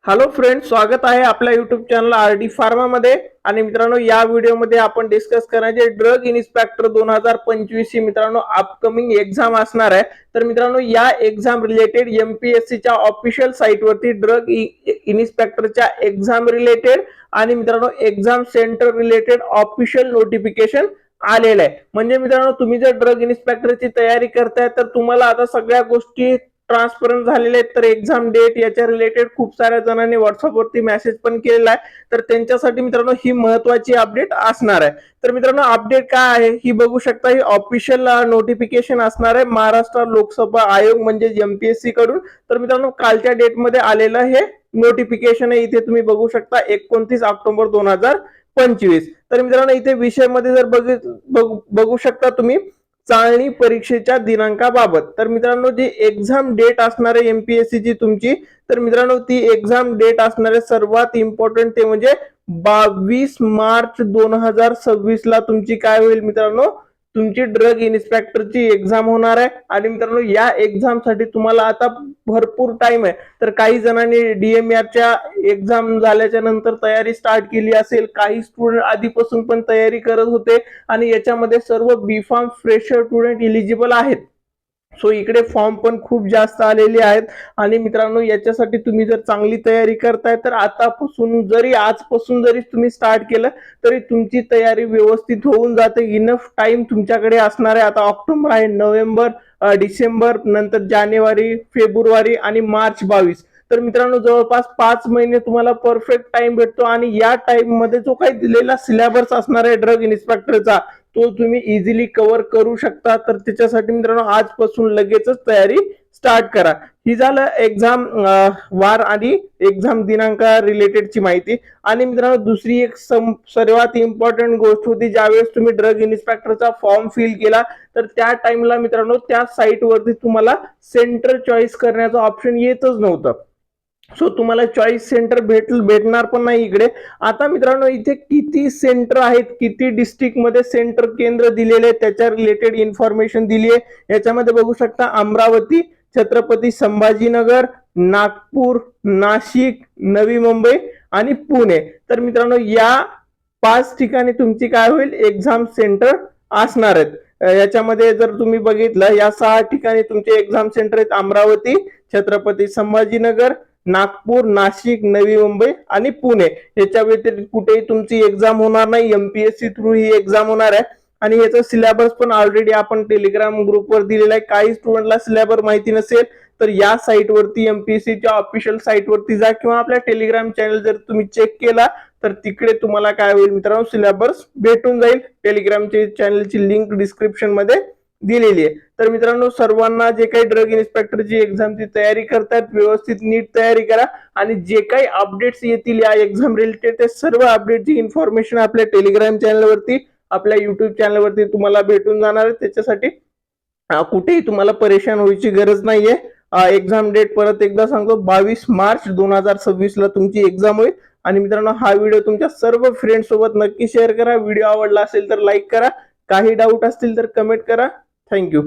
Hello friends, स्वागत आहे आपल्या युट्यूब चॅनल आरडी फार्मा मध्ये। आणि मित्रांनो, या व्हिडिओमध्ये आपण डिस्कस करायचे ड्रग इन्स्पेक्टर 2025 ही मित्रांनो अपकमिंग एक्झाम असणार आहे। तर मित्रांनो, या एक्झाम रिलेटेड एमपीएससी च्या ऑफिशियल साइट वरती ड्रग इन्स्पेक्टरच्या एक्झाम रिलेटेड आणि मित्रांनो exam centre related official notification आलेलं आहे। म्हणजे मित्रांनो, तुम्ही जर ड्रग इन्स्पेक्टरची तयारी करताय तर तुम्हाला आता सगळ्या गोष्टी ट्रान्सपरंट झालेले आहेत। तर एक्झाम डेट याच्या रिलेटेड खूप साऱ्या जणांनी व्हॉट्सअप वरती मेसेज पण केलेला आहे। तर त्यांच्यासाठी मित्रांनो ही महत्त्वाची अपडेट असणार आहे। तर मित्रांनो, अपडेट काय आहे ही बघू शकता। ही ऑफिशियल नोटिफिकेशन असणार आहे महाराष्ट्र लोकसेवा आयोग म्हणजे एमपीएससी कडून। तर मित्रांनो, कालच्या डेट मध्ये आलेलं हे नोटिफिकेशन आहे। इथे तुम्ही बघू शकता 29 ऑक्टोबर 2025। तर मित्रांनो, इथे विषय मध्ये जर बघू शकता तुम्ही चाळणी परीक्षेच्या दिनांकाबाबत। तर मित्रांनो, जी एक्झाम डेट असणार आहे एमपीएससी ची तुमची, तर मित्रांनो ती एक्झाम डेट असणार आहे सर्वात इम्पॉर्टंट ते म्हणजे 22 मार्च 2026 ला तुमची काय होईल मित्रांनो, तुमची ड्रग इन्स्पेक्टरची एक्झाम होणार आहे। आणि मित्रांनो, या एक्झाम साठी तुम्हाला आता भरपूर टाइम आहे। तर काही जणांनी डीएमआरच्या एक्झाम झाल्याच्या नंतर तयारी स्टार्ट केली असेल, काही स्टुडंट आधीपासून पण तयारी करत होते आणि याच्यामध्ये सर्व बी फार्म फ्रेशर स्टुडंट एलिजिबल आहेत। सो इकडे फॉर्म पण खूप जास्त आलेले आहेत। आणि मित्रांनो, याच्यासाठी तुम्ही जर चांगली तयारी करताय तर आतापासून जरी आजपासून जरी तुम्ही स्टार्ट केलं तरी तुमची तयारी व्यवस्थित होऊन जाते। इनफ टाइम तुमच्याकडे असणार आहे। आता ऑक्टोबर आहे, नोव्हेंबर, डिसेंबर, नंतर जानेवारी, फेब्रुवारी आणि मार्च 22। तर मित्रांनो, जवळपास 5 महिने तुम्हाला परफेक्ट टाइम भेटतो। आणि या टाइम मध्ये जो काही दिलेला सिलेबस असणार आहे ड्रग इन्स्पेक्टरचा तो तुम्ही इझिली कव्हर करू शकता। तर त्याच्यासाठी मित्रांनो आजपासून लगेचच तयारी स्टार्ट करा। ही झालं एक्झाम वार आणि एक्झाम दिनांक रिलेटेडची माहिती। आणि मित्रांनो, दुसरी एक सर्वात इम्पॉर्टंट गोष्ट होती, ज्यावेळेस तुम्ही ड्रग इन्स्पेक्टरचा फॉर्म फिल केला तर त्या टाइमला मित्रांनो त्या साइट वरती तुम्हाला सेंटर चॉईस करण्याचं ऑप्शन येतच नव्हतं। सो तुम्हाला चॉईस सेंटर भेटणार पण नाही इकडे। आता मित्रांनो, इथे किती सेंटर आहेत, किती डिस्ट्रिक्ट मध्ये सेंटर केंद्र दिलेले त्याच्या रिलेटेड इन्फॉर्मेशन दिली आहे। याच्यामध्ये बघू शकता अमरावती, छत्रपती संभाजीनगर, नागपूर, नाशिक, नवी मुंबई आणि पुणे। तर मित्रांनो, या 5 ठिकाणी तुमची काय होईल एक्झाम सेंटर असणार आहेत। याच्यामध्ये जर तुम्ही बघितलं, या 6 ठिकाणी तुमचे एक्झाम सेंटर आहेत, अमरावती, छत्रपती संभाजीनगर, नागपूर, नाशिक, नवी मुंबई आणि पुणे। याच्या व्यतिरिक्त कुठेही तुमची एक्झाम होणार नाही, एमपीएससी थ्रू ही एक्झाम होणार आहे। आणि याचा सिलेबस पण ऑलरेडी आपण टेलिग्राम ग्रुपवर दिलेला आहे। काही स्टुडंटला सिलेबस माहिती नसेल तर या साइट वरती एमपीएससी च्या ऑफिशियल साइट वरती जा किंवा आपल्या टेलिग्राम चॅनल जर तुम्ही चेक केला तर तिकडे तुम्हाला काय होईल मित्रांनो, सिलेबस भेटून जाईल। टेलिग्रामची चॅनलची लिंक डिस्क्रिप्शन मध्ये दिलेली आहे। तर मित्रांनो, सर्वांना जे काही ड्रग इन्स्पेक्टरची एक्झामची तयारी करतात व्यवस्थित नीट तयारी करा। आणि जे काही अपडेट्स येतील या एक्झाम रिलेटेड ते सर्व अपडेटची इन्फॉर्मेशन आपल्या टेलिग्राम चॅनल वरती, आपल्या युट्यूब चॅनल वरती तुम्हाला भेटून जाणार आहे। त्याच्यासाठी कुठेही तुम्हाला परेशान व्हायची गरज नाहीये। एक्झाम डेट परत एकदा सांगतो, 22 मार्च 2026 ला तुमची एक्झाम होईल। आणि मित्रांनो, हा व्हिडिओ तुमच्या सर्व फ्रेंड्स सोबत नक्की शेअर करा। व्हिडिओ आवडला असेल तर लाईक करा, काही डाऊट असतील तर कमेंट करा। थँक्यू।